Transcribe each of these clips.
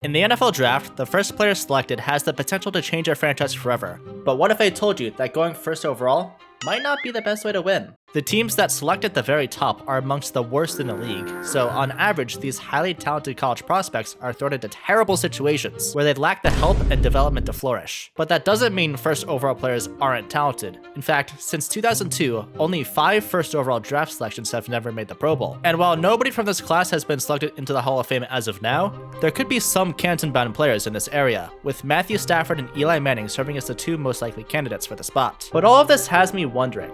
In the NFL draft, the first player selected has the potential to change your franchise forever. But what if I told you that going first overall might not be the best way to win? The teams that select at the very top are amongst the worst in the league, so on average, these highly talented college prospects are thrown into terrible situations where they lack the help and development to flourish. But that doesn't mean first overall players aren't talented. In fact, since 2002, only 5 first overall draft selections have never made the Pro Bowl. And while nobody from this class has been selected into the Hall of Fame as of now, there could be some Canton-bound players in this area, with Matthew Stafford and Eli Manning serving as the 2 most likely candidates for the spot. But all of this has me wondering,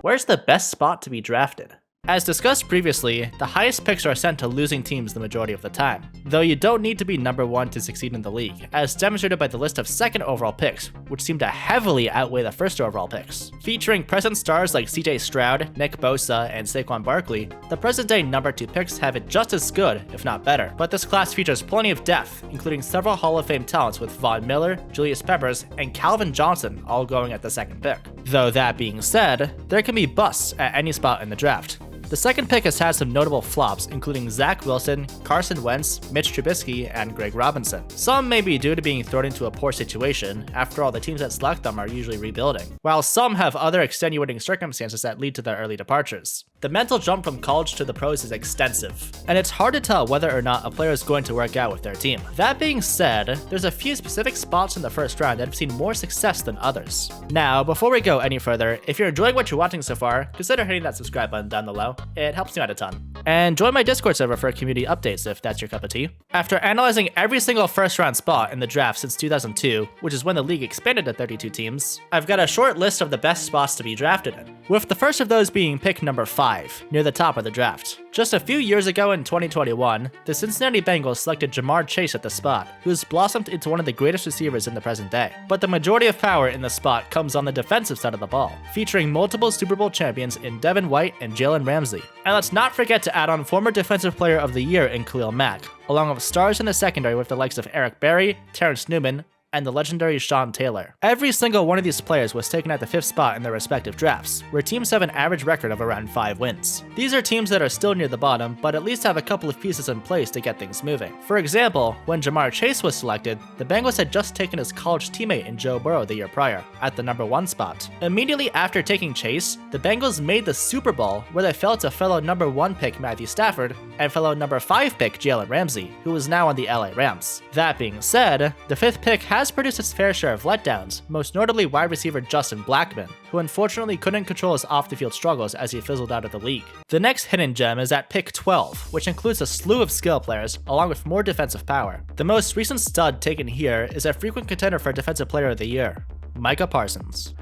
where's the best spot to be drafted? As discussed previously, the highest picks are sent to losing teams the majority of the time, though you don't need to be number 1 to succeed in the league, as demonstrated by the list of second overall picks, which seem to heavily outweigh the first overall picks. Featuring present stars like CJ Stroud, Nick Bosa, and Saquon Barkley, the present day number 2 picks have it just as good, if not better. But this class features plenty of depth, including several Hall of Fame talents with Von Miller, Julius Peppers, and Calvin Johnson all going at the second pick. Though that being said, there can be busts at any spot in the draft. The second pick has had some notable flops, including Zach Wilson, Carson Wentz, Mitch Trubisky, and Greg Robinson. Some may be due to being thrown into a poor situation, after all the teams that select them are usually rebuilding, while some have other extenuating circumstances that lead to their early departures. The mental jump from college to the pros is extensive, and it's hard to tell whether or not a player is going to work out with their team. That being said, there's a few specific spots in the first round that have seen more success than others. Now, before we go any further, if you're enjoying what you're watching so far, consider hitting that subscribe button down below. It helps me out a ton. And join my Discord server for community updates if that's your cup of tea. After analyzing every single first round spot in the draft since 2002, which is when the league expanded to 32 teams, I've got a short list of the best spots to be drafted in, with the first of those being pick number 5, near the top of the draft. Just a few years ago in 2021, the Cincinnati Bengals selected Jamar Chase at the spot, who's blossomed into one of the greatest receivers in the present day. But the majority of power in the spot comes on the defensive side of the ball, featuring multiple Super Bowl champions in Devin White and Jalen Ramsey. And let's not forget to add on former Defensive Player of the Year in Khalil Mack, along with stars in the secondary with the likes of Eric Berry, Terrence Newman, and the legendary Sean Taylor. Every single one of these players was taken at the 5th spot in their respective drafts, where teams have an average record of around 5 wins. These are teams that are still near the bottom, but at least have a couple of pieces in place to get things moving. For example, when Jamar Chase was selected, the Bengals had just taken his college teammate in Joe Burrow the year prior, at the number 1 spot. Immediately after taking Chase, the Bengals made the Super Bowl, where they fell to fellow number 1 pick Matthew Stafford, and fellow number 5 pick Jalen Ramsey, who is now on the LA Rams. That being said, the 5th pick has produced its fair share of letdowns, most notably wide receiver Justin Blackmon, who unfortunately couldn't control his off-the-field struggles as he fizzled out of the league. The next hidden gem is at pick 12, which includes a slew of skill players, along with more defensive power. The most recent stud taken here is a frequent contender for Defensive Player of the Year, Micah Parsons.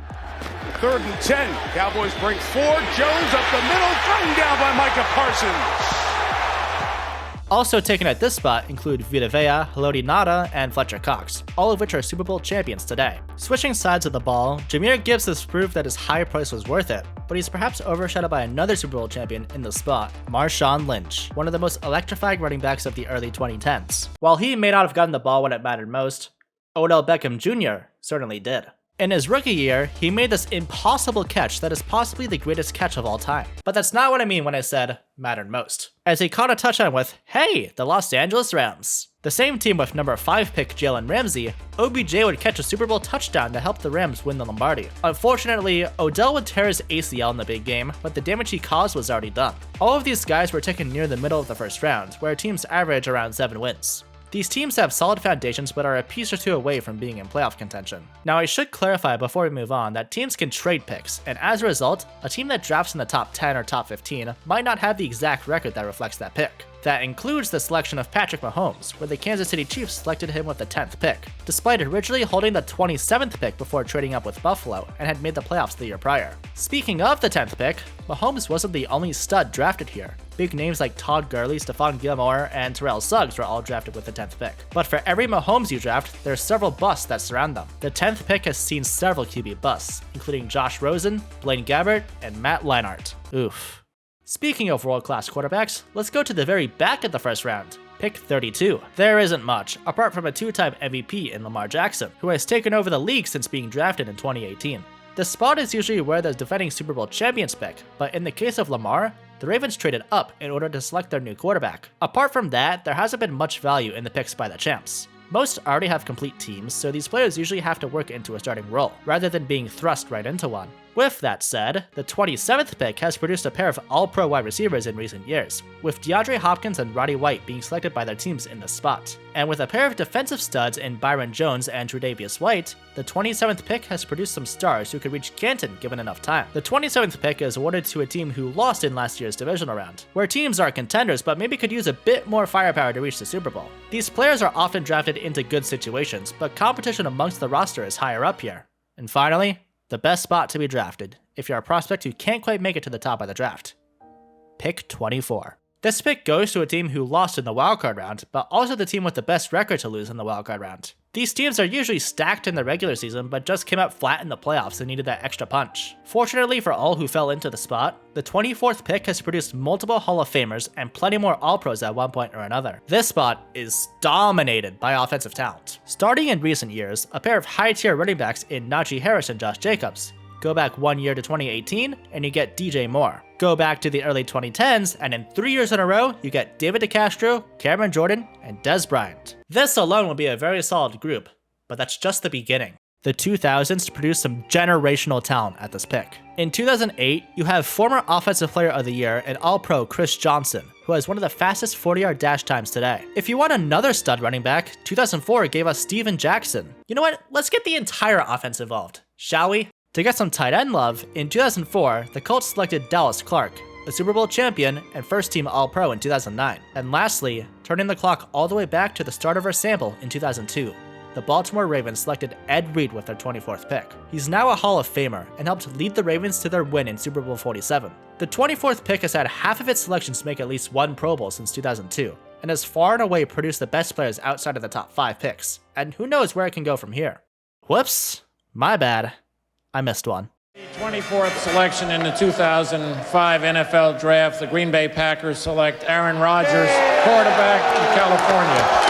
3rd and 10, Cowboys bring 4, Jones up the middle, thrown down by Micah Parsons. Also taken at this spot include Vita Vea, Haloti Ngata, and Fletcher Cox, all of which are Super Bowl champions today. Switching sides of the ball, Jahmyr Gibbs has proved that his high price was worth it, but he's perhaps overshadowed by another Super Bowl champion in the spot, Marshawn Lynch, one of the most electrifying running backs of the early 2010s. While he may not have gotten the ball when it mattered most, Odell Beckham Jr. certainly did. In his rookie year, he made this impossible catch that is possibly the greatest catch of all time. But that's not what I mean when I said mattered most, as he caught a touchdown with, hey, the Los Angeles Rams. The same team with number 5 pick Jalen Ramsey, OBJ would catch a Super Bowl touchdown to help the Rams win the Lombardi. Unfortunately, Odell would tear his ACL in the big game, but the damage he caused was already done. All of these guys were taken near the middle of the first round, where teams average around 7 wins. These teams have solid foundations but are a piece or 2 away from being in playoff contention. Now I should clarify before we move on that teams can trade picks, and as a result, a team that drafts in the top 10 or top 15 might not have the exact record that reflects that pick. That includes the selection of Patrick Mahomes, where the Kansas City Chiefs selected him with the 10th pick, despite originally holding the 27th pick before trading up with Buffalo and had made the playoffs the year prior. Speaking of the 10th pick, Mahomes wasn't the only stud drafted here. Big names like Todd Gurley, Stephon Gilmore, and Terrell Suggs were all drafted with the 10th pick. But for every Mahomes you draft, there are several busts that surround them. The 10th pick has seen several QB busts, including Josh Rosen, Blaine Gabbert, and Matt Leinart. Oof. Speaking of world-class quarterbacks, let's go to the very back of the first round. Pick 32. There isn't much, apart from a 2-time MVP in Lamar Jackson, who has taken over the league since being drafted in 2018. The spot is usually where the defending Super Bowl champions pick, but in the case of Lamar, the Ravens traded up in order to select their new quarterback. Apart from that, there hasn't been much value in the picks by the champs. Most already have complete teams, so these players usually have to work into a starting role, rather than being thrust right into one. With that said, the 27th pick has produced a pair of all-pro wide receivers in recent years, with DeAndre Hopkins and Roddy White being selected by their teams in the spot. And with a pair of defensive studs in Byron Jones and Tre'Davious White, the 27th pick has produced some stars who could reach Canton given enough time. The 27th pick is awarded to a team who lost in last year's divisional round, where teams are contenders but maybe could use a bit more firepower to reach the Super Bowl. These players are often drafted into good situations, but competition amongst the roster is higher up here. And finally, the best spot to be drafted, if you're a prospect who can't quite make it to the top of the draft. Pick 24. This pick goes to a team who lost in the wildcard round, but also the team with the best record to lose in the wildcard round. These teams are usually stacked in the regular season, but just came out flat in the playoffs and needed that extra punch. Fortunately for all who fell into the spot, the 24th pick has produced multiple Hall of Famers and plenty more All-Pros at one point or another. This spot is dominated by offensive talent. Starting in recent years, a pair of high-tier running backs in Najee Harris and Josh Jacobs. Go back 1 year to 2018, and you get DJ Moore. Go back to the early 2010s, and in 3 years in a row, you get David DeCastro, Cameron Jordan, and Des Bryant. This alone will be a very solid group, but that's just the beginning. The 2000s produced some generational talent at this pick. In 2008, you have former Offensive Player of the Year and All-Pro Chris Johnson, who has one of the fastest 40-yard dash times today. If you want another stud running back, 2004 gave us Steven Jackson. You know what? Let's get the entire offense involved, shall we? To get some tight end love, in 2004, the Colts selected Dallas Clark, a Super Bowl champion and first-team All-Pro in 2009. And lastly, turning the clock all the way back to the start of our sample in 2002, the Baltimore Ravens selected Ed Reed with their 24th pick. He's now a Hall of Famer and helped lead the Ravens to their win in Super Bowl 47. The 24th pick has had half of its selections make at least one Pro Bowl since 2002, and has far and away produced the best players outside of the top 5 picks. And who knows where it can go from here. Whoops, my bad. I missed one. The 24th selection in the 2005 NFL Draft, the Green Bay Packers select Aaron Rodgers, quarterback from California.